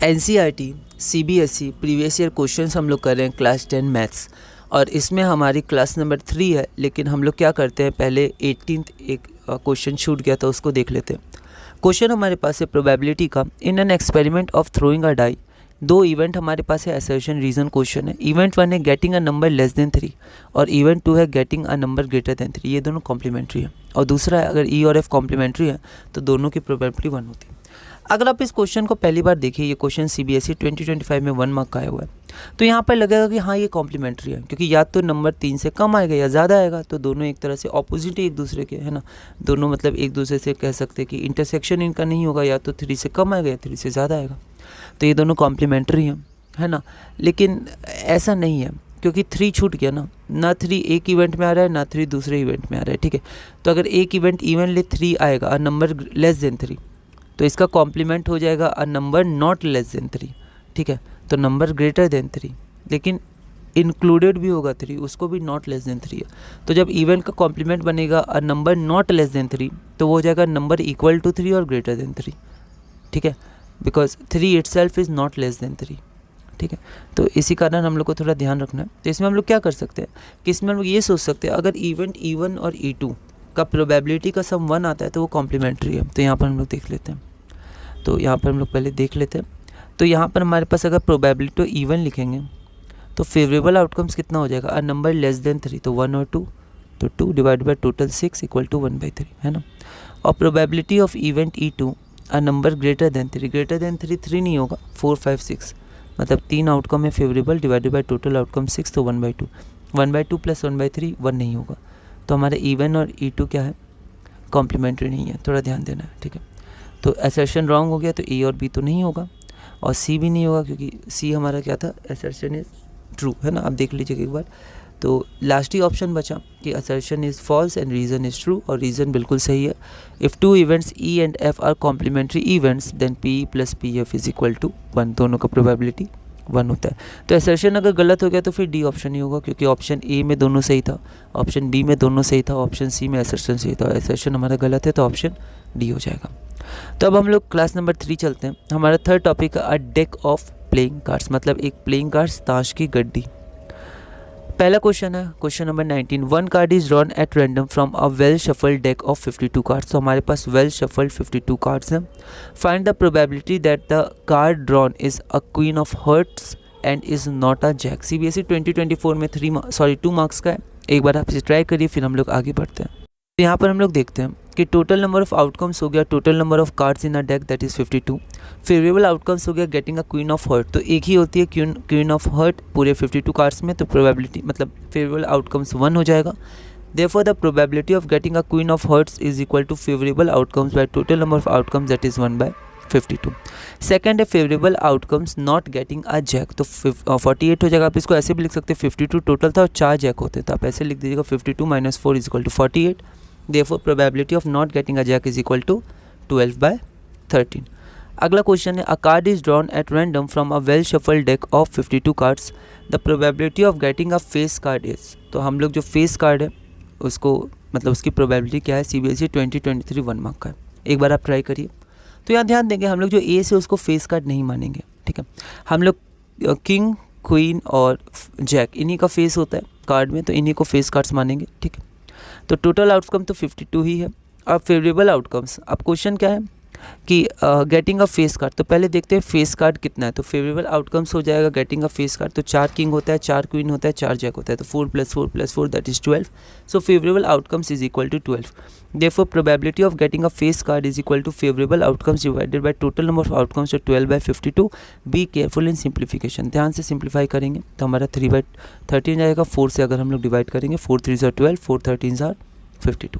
NCERT CBSE previous year questions हम लोग कर रहे हैं क्लास 10 मैथ्स, और इसमें हमारी क्लास नंबर 3 है। लेकिन हम लोग क्या करते हैं, पहले 18th एक क्वेश्चन छूट गया था, उसको देख लेते हैं। क्वेश्चन हमारे पास है प्रोबेबिलिटी का। In an experiment of throwing a die, दो इवेंट हमारे पास है, असर्शन रीजन क्वेश्चन है। इवेंट 1 है getting a number less than 3 और इवेंट 2 है getting a number greater than 3। ये दोनों कॉम्प्लीमेंट्री है। और दूसरा है अगर ई और एफ कॉम्प्लीमेंट्री है तो दोनों की प्रोबेबिलिटी 1 होती है। अगर आप इस क्वेश्चन को पहली बार देखिए, ये क्वेश्चन सीबीएसई 2025 में 1 मार्क का आया हुआ है, तो यहाँ पर लगेगा कि हाँ ये कॉम्प्लीमेंट्री है, क्योंकि या तो नंबर 3 से कम आएगा या ज़्यादा आएगा, तो दोनों एक तरह से ऑपोजिट ही एक दूसरे के, है ना। दोनों मतलब एक दूसरे से कह सकते हैं कि इंटरसेक्शन इनका नहीं होगा, या तो 3 से कम आएगा या 3 से ज़्यादा आएगा, तो ये दोनों कॉम्प्लीमेंट्री हैं, है ना। लेकिन ऐसा नहीं है, क्योंकि 3 छूट गया ना 3 एक इवेंट में आ रहा है, ना 3 दूसरे इवेंट में आ रहा है, ठीक है। तो अगर एक इवेंट इवनली 3 आएगा और नंबर लेस देन 3, तो इसका कॉम्प्लीमेंट हो जाएगा a number not less than 3, ठीक है। तो नंबर ग्रेटर देन 3, लेकिन इंक्लूडेड भी होगा 3, उसको भी नॉट लेस देन 3 है। तो जब इवेंट का कॉम्प्लीमेंट बनेगा a number not less than 3, तो वो हो जाएगा नंबर इक्वल टू 3 और ग्रेटर देन 3, ठीक है, because 3 itself is not less than 3, ठीक है। तो इसी कारण हम लोग को थोड़ा ध्यान रखना है। तो इसमें हम लोग क्या कर सकते हैं कि इसमें हम लोग ये सोच सकते हैं, अगर इवेंट E1 और E2 का प्रोबेबिलिटी का सम 1 आता है तो वो कॉम्प्लीमेंट्री है। तो यहाँ पर हम लोग देख लेते हैं, तो यहाँ पर हम लोग पहले देख लेते हैं। तो यहाँ पर हमारे पास अगर प्रोबेबिलिटी तो E1 लिखेंगे तो फेवरेबल आउटकम्स कितना हो जाएगा, अ नंबर लेस देन 3, तो 1 और 2, तो 2 divide by total 6 equal to 1/3, है ना। और probability of event E2 a number greater than 3, greater than 3 नहीं होगा, 4, 5, 6, मतलब 3 आउटकम है favourable, divided by total outcome 6, तो 1/2, 1/2 प्लस 1/3 1 नहीं होगा। तो हमारे E1 और E2 क्या है, कॉम्प्लीमेंट्री नहीं है, थोड़ा ध्यान देना है, ठीक है। तो असर्शन रॉन्ग हो गया, तो ए और बी तो नहीं होगा, और सी भी नहीं होगा, क्योंकि सी हमारा क्या था, असर्शन इज ट्रू, है ना। आप देख लीजिएगा एक बार। तो लास्ट ही ऑप्शन बचा कि assertion is false and reason is true, और रीज़न बिल्कुल सही है। If 2 events E and F are complementary events then P plus P F is equal to 1, दोनों का प्रोबेबिलिटी 1 होता है। तो असर्शन अगर गलत हो गया तो फिर डी ऑप्शन ही होगा, क्योंकि ऑप्शन ए में दोनों सही था, ऑप्शन बी में दोनों सही था, ऑप्शन सी में असर्शन सही था। असर्शन हमारा गलत है तो ऑप्शन डी हो जाएगा। तो अब हम लोग क्लास नंबर 3 चलते हैं। हमारा थर्ड टॉपिक है अ डेक ऑफ प्लेइंग कार्ड्स, मतलब एक प्लेइंग कार्ड्स, ताश की गड्डी। पहला क्वेश्चन है question number 19, 1 card is drawn at random from a well shuffled deck of 52 cards. तो हमारे पास वेल शफल्ड 52 कार्ड्स हैं। Find the probability that the card drawn is a queen of hearts and is not a jack. CBSE 2024 में 2 marks का है। एक बार आप इसे ट्राई करिए, फिर हम लोग आगे बढ़ते हैं। तो यहाँ पर हम लोग देखते हैं कि टोटल नंबर ऑफ आउटकम्स हो गया, total number of cards in a deck that is 52। Favourable outcomes हो गया getting a queen of heart, तो एक ही होती है क्वीन ऑफ हर्ट पूरे 52 कार्ड्स में, तो प्रोबेबिलिटी मतलब फेवरेबल आउटकम्स 1 हो जाएगा। Therefore the probability of getting a queen of hearts is equal to favourable outcomes by total number of outcomes that is 1/52। Second है favourable outcomes not getting a jack, तो 48 हो जाएगा। आप इसको ऐसे भी लिख सकते हैं, 52 टोटल था और 4 जैक होते, तो आप ऐसे लिख दीजिएगा 52 - 4 is equal to 48। Therefore, probability of not getting a jack is equal to 12/13. अगला क्वेश्चन है, a card is drawn at random from a well shuffled deck of 52 cards. The probability of getting a face card is, तो हम लोग जो face card है उसको मतलब उसकी प्रोबेबिलिटी क्या है, सीबीएसई 2023 1 मार्क का है। एक बार आप ट्राई करिए। तो यहाँ ध्यान देंगे, हम लोग जो ए से उसको फेस कार्ड नहीं मानेंगे, ठीक है। हम लोग किंग, क्वीन और जैक इन्हीं का फेस होता है कार्ड में, तो इन्हीं को फेस कार्ड्स मानेंगे, ठीक है। तो टोटल आउटकम तो 52 ही है। अब फेवरेबल आउटकम्स, अब क्वेश्चन क्या है कि गेटिंग अ फेस कार्ड, तो पहले देखते हैं फेस कार्ड कितना है। तो फेवरेबल आउटकम्स हो जाएगा गेटिंग अ फेस कार्ड, तो 4 किंग होता है, 4 क्वीन होता है, 4 जैक होता है, तो 4 + 4 + 4 that is 12। So favourable outcomes is equal to 12। Therefore probability of getting a face card is equal to favourable outcomes divided by total number of outcomes, तो 12/52। Be careful in simplification, ध्यान से simplify करेंगे तो हमारा 3/13 जाएगा। 4 से अगर हम लोग डिवाइड करेंगे, 4 3s are 12, 4 13s are 52।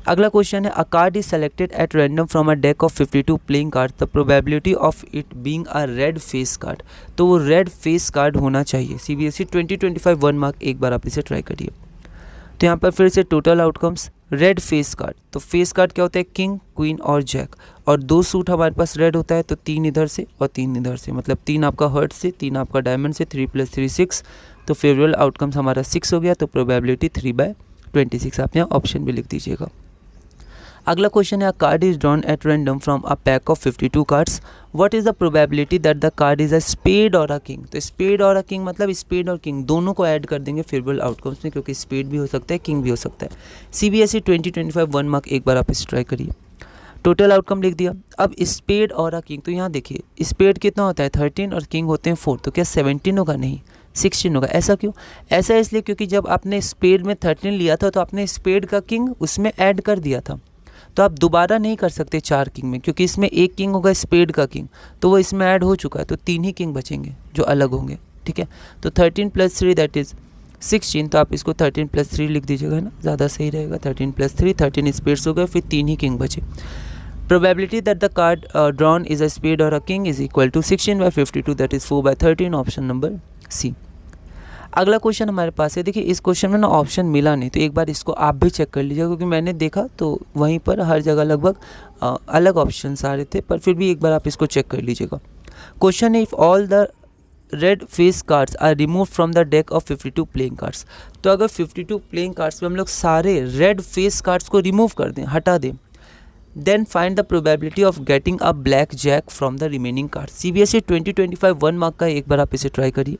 अगला क्वेश्चन है, a card is selected at random from a deck of 52 playing card, the probability of it being a red face card, तो वो रेड फेस कार्ड होना चाहिए। सीबीएसई 2025 1 मार्क, एक बार आप इसे try करिए। तो यहाँ पर फिर से total outcomes red face card, तो फेस कार्ड क्या होता है, किंग, क्वीन और जैक, और 2 सूट हमारे पास रेड होता है, तो 3 इधर से और 3 इधर से, मतलब 3 आपका हर्ट से, 3 आपका डायमंड से, 3 + 3 6, तो फेवरेबल आउटकम्स हमारा 6 हो गया, तो प्रोबेबिलिटी 3/26। आप यहाँ ऑप्शन भी लिख दीजिएगा। अगला क्वेश्चन है, a card is drawn at random from a pack of 52 cards, what is the probability that the card is a spade और अ किंग। तो स्पेड और अ किंग मतलब स्पेड और किंग दोनों को ऐड कर देंगे फेवरेबल आउटकम्स में, क्योंकि स्पेड भी हो सकता है किंग भी हो सकता है। CBSE 2025 1 मार्क, एक बार आप इसे ट्राई करिए। टोटल आउटकम लिख दिया। अब स्पेड और अ किंग, तो यहाँ देखिए स्पेड कितना होता है 13 और किंग होते हैं 4, तो क्या 17 होगा? नहीं, 16 होगा। ऐसा क्यों? ऐसा इसलिए क्योंकि जब आपने स्पेड में 13 लिया था तो आपने स्पेड का किंग उसमें ऐड कर दिया था, तो आप दोबारा नहीं कर सकते 4 किंग में, क्योंकि इसमें एक किंग होगा स्पेड का किंग, तो वो इसमें ऐड हो चुका है, तो 3 ही किंग बचेंगे जो अलग होंगे। ठीक है, तो 13 + 3 दैट इज़ 16, तो आप इसको 13 + 3 लिख दीजिएगा ना, ज़्यादा सही रहेगा। 13 + 3, 13 स्पेड्स हो गए, फिर 3 ही किंग बचे। Probability that the card drawn is a spade or a king is equal to 16/52, that is 4/13, option number C. अगला क्वेश्चन हमारे पास है, देखिए इस क्वेश्चन में ना ऑप्शन मिला नहीं, तो एक बार इसको आप भी चेक कर लीजिएगा, क्योंकि मैंने देखा तो वहीं पर हर जगह लगभग अलग ऑप्शंस आ रहे थे, पर फिर भी एक बार आप इसको चेक कर लीजिएगा। क्वेश्चन है, if all the red face cards are remove from the deck of 52 playing cards, तो अगर 52 प्लेइंग कार्ड्स में हम लोग सारे रेड फेस कार्ड्स को रिमूव कर दें, हटा दें, then find the probability of getting a black jack from the remaining card. CBSE 2025 1 mark का, एक बार आप इसे ट्राई करिए।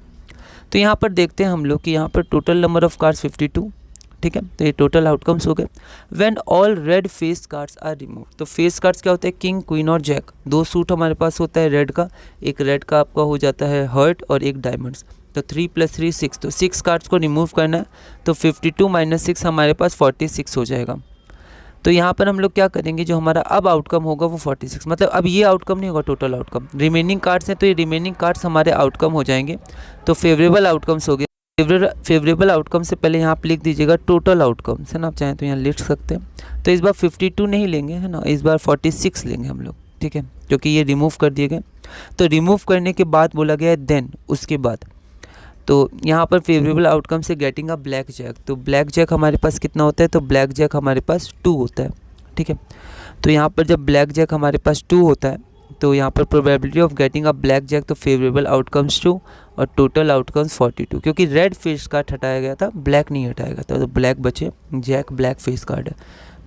तो यहाँ पर देखते हैं हम लोग कि यहाँ पर टोटल नंबर ऑफ कार्ड्स 52, ठीक है, तो ये टोटल आउटकम्स हो गए। When all red face cards are remove, तो फेस कार्ड्स क्या होते हैं? किंग, क्वीन और जैक। 2 सूट हमारे पास होता है रेड का, एक रेड का आपका हो जाता है हर्ट और एक डायमंड्स, तो 3 + 3 6, तो 6 कार्ड्स को रिमूव करना है, तो 52 - 6 हमारे पास 46 हो जाएगा। तो यहाँ पर हम लोग क्या करेंगे, जो हमारा अब आउटकम होगा वो 46, मतलब अब ये आउटकम नहीं होगा, टोटल आउटकम। रिमेनिंग कार्ड्स हैं तो ये रिमेनिंग कार्ड्स हमारे आउटकम हो जाएंगे, तो फेवरेबल आउटकम्स हो गए। फेवरेबल आउटकम से पहले यहाँ पर लिख दीजिएगा टोटल आउटकम्स, है ना, आप चाहें तो यहाँ लिख सकते हैं। तो इस बार 52 नहीं लेंगे, है ना, इस बार 46 लेंगे हम लोग, ठीक है, क्योंकि ये रिमूव कर दिए गए। तो रिमूव करने के बाद बोला गया है देन, उसके बाद, तो यहाँ पर फेवरेबल आउटकम से गेटिंग अ ब्लैक जैक, तो ब्लैक जैक हमारे पास कितना होता है? तो ब्लैक जैक हमारे पास 2 होता है, ठीक है। तो यहाँ पर जब ब्लैक जैक हमारे पास 2 होता है, तो यहाँ पर probability of getting a black jack, तो फेवरेबल आउटकम्स 2 और टोटल आउटकम्स 42, क्योंकि रेड फेस कार्ड हटाया गया था, ब्लैक नहीं हटाया गया था, तो ब्लैक बचे, जैक ब्लैक फेस कार्ड है,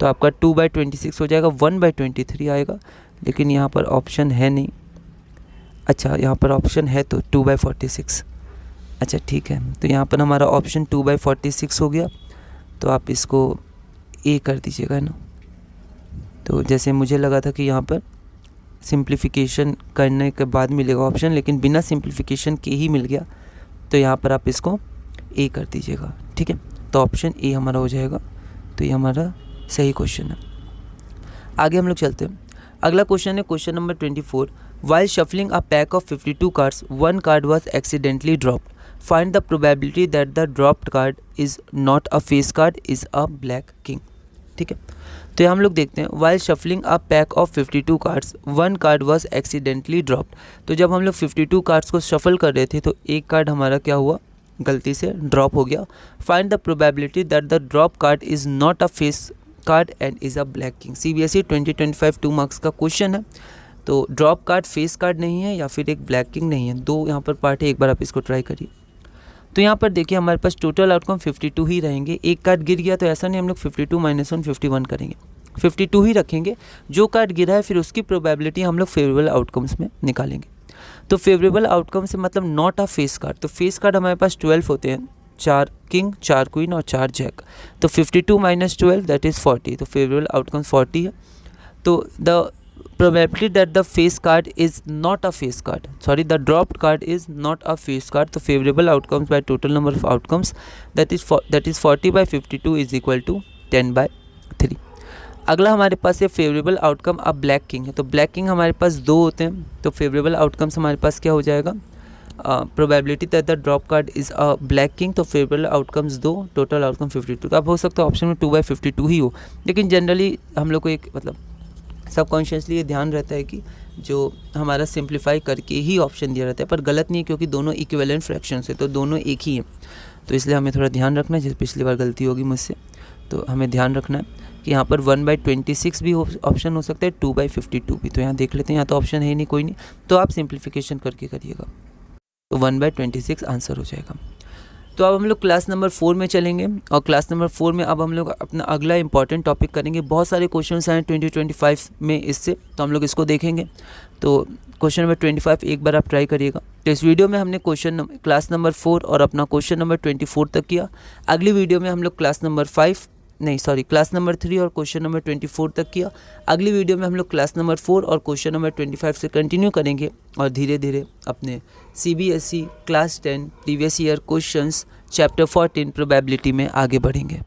तो आपका 2/26 हो जाएगा, 1/23 आएगा, लेकिन यहाँ पर ऑप्शन है नहीं। अच्छा, यहाँ पर ऑप्शन है तो 2/46, अच्छा ठीक है, तो यहाँ पर हमारा ऑप्शन 2/46 हो गया, तो आप इसको ए कर दीजिएगा ना। तो जैसे मुझे लगा था कि यहाँ पर सिंप्लीफिकेशन करने के बाद मिलेगा ऑप्शन, लेकिन बिना सिंप्लीफिकेशन के ही मिल गया, तो यहाँ पर आप इसको ए कर दीजिएगा, ठीक है, तो ऑप्शन ए हमारा हो जाएगा, तो ये हमारा सही क्वेश्चन है। आगे हम लोग चलते हैं। अगला क्वेश्चन है question number 24, while shuffling a pack of 52 cards, 1 card was accidentally dropped, find the probability that the dropped card is not a face card, is a black king, ठीक है। तो हम लोग देखते हैं, while shuffling a pack of 52 cards, 1 card was accidentally dropped, तो जब हम लोग 52 कार्ड्स को शफल कर रहे थे तो एक कार्ड हमारा क्या हुआ, गलती से ड्रॉप हो गया। Find the probability that the drop card is not a face card and is a black king. CBSE 2025 2 marks का क्वेश्चन है, तो ड्रॉप कार्ड फेस कार्ड नहीं है या फिर एक ब्लैक किंग नहीं है, 2 यहाँ पर पार्ट है, एक बार आप इसको ट्राई करिए। तो यहाँ पर देखिए हमारे पास टोटल आउटकम 52 ही रहेंगे, एक कार्ड गिर गया तो ऐसा नहीं हम लोग 52 - 1 51 करेंगे, 52 ही रखेंगे, जो कार्ड गिरा है फिर उसकी प्रोबेबिलिटी हम लोग फेवरेबल आउटकम्स में निकालेंगे। तो फेवरेबल आउटकम से मतलब नॉट अ फेस कार्ड, तो फेस कार्ड हमारे पास 12 होते हैं, 4 किंग, 4 क्वीन और 4 जैक, तो 52 - 12 दैट इज़ 40, तो फेवरेबल आउटकम 40 है। तो the probability that the face card is not a face card, sorry, the dropped card is not a face card, so favorable outcomes by total number of outcomes, that is 40/52 is equal to 10/3। अगला हमारे पास ये favourable outcome अब black king है, तो black king हमारे पास 2 होते हैं, तो फेवरेबल आउटकम्स हमारे पास क्या हो जाएगा, probability that the drop card is a black king, तो फेवरेबल आउटकम्स 2, टोटल आउटकम 52। तो अब हो सकता है ऑप्शन में 2/52 ही हो, लेकिन जनरली हम लोग को एक मतलब सबकॉन्शियसली ये ध्यान रहता है कि जो हमारा सिंप्लीफाई करके ही ऑप्शन दिया रहता है, पर गलत नहीं है, क्योंकि दोनों इक्विवेलेंट फ्रैक्शंस है, तो दोनों एक ही हैं, तो इसलिए हमें थोड़ा ध्यान रखना है, जैसे पिछली बार गलती होगी मुझसे, तो हमें ध्यान रखना है कि यहाँ पर 1/26 भी ऑप्शन हो सकता है, 2/52 भी, तो यहाँ देख लेते हैं, यहाँ तो ऑप्शन है नहीं, कोई नहीं, तो आप सिंप्लीफिकेशन करके करिएगा, तो 1/26 आंसर हो जाएगा। तो अब हम लोग क्लास नंबर 4 में चलेंगे और क्लास नंबर 4 में अब हम लोग अपना अगला इंपॉर्टेंट टॉपिक करेंगे। बहुत सारे क्वेश्चंस हैं 2025 में इससे, तो हम लोग इसको देखेंगे। तो क्वेश्चन नंबर 25 एक बार आप ट्राई करिएगा। तो इस वीडियो में हमने क्लास नंबर 4 और अपना क्वेश्चन नंबर 24 तक किया। अगली वीडियो में हम लोग क्लास नंबर 3 और क्वेश्चन नंबर 24 तक किया। अगली वीडियो में हम लोग क्लास नंबर 4 और क्वेश्चन नंबर 25 से कंटिन्यू करेंगे और धीरे धीरे अपने CBSE class 10 previous year questions chapter 14 probability में आगे बढ़ेंगे।